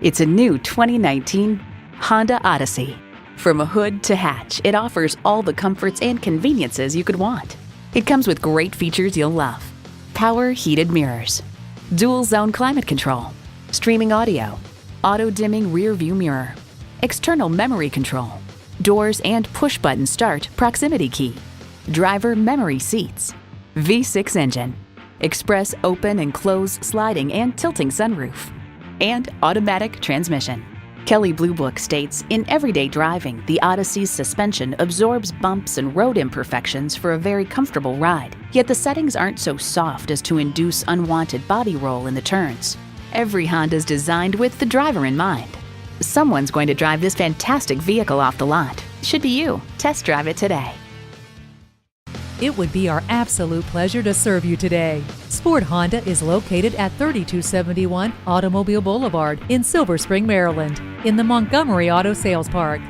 It's a new 2019 Honda Odyssey. From a hood to hatch, it offers all the comforts and conveniences you could want. It comes with great features you'll love. Power heated mirrors, dual zone climate control, streaming audio, auto dimming rear view mirror, external memory control, doors and push button start proximity key, driver memory seats, V6 engine, express open and close sliding and tilting sunroof, and automatic transmission. Kelley Blue Book states, in everyday driving, the Odyssey's suspension absorbs bumps and road imperfections for a very comfortable ride. Yet the settings aren't so soft as to induce unwanted body roll in the turns. Every Honda's designed with the driver in mind. Someone's going to drive this fantastic vehicle off the lot. Should be you. Test drive it today. It would be our absolute pleasure to serve you today. Sport Honda is located at 3271 Automobile Boulevard in Silver Spring, Maryland, in the Montgomery Auto Sales Park.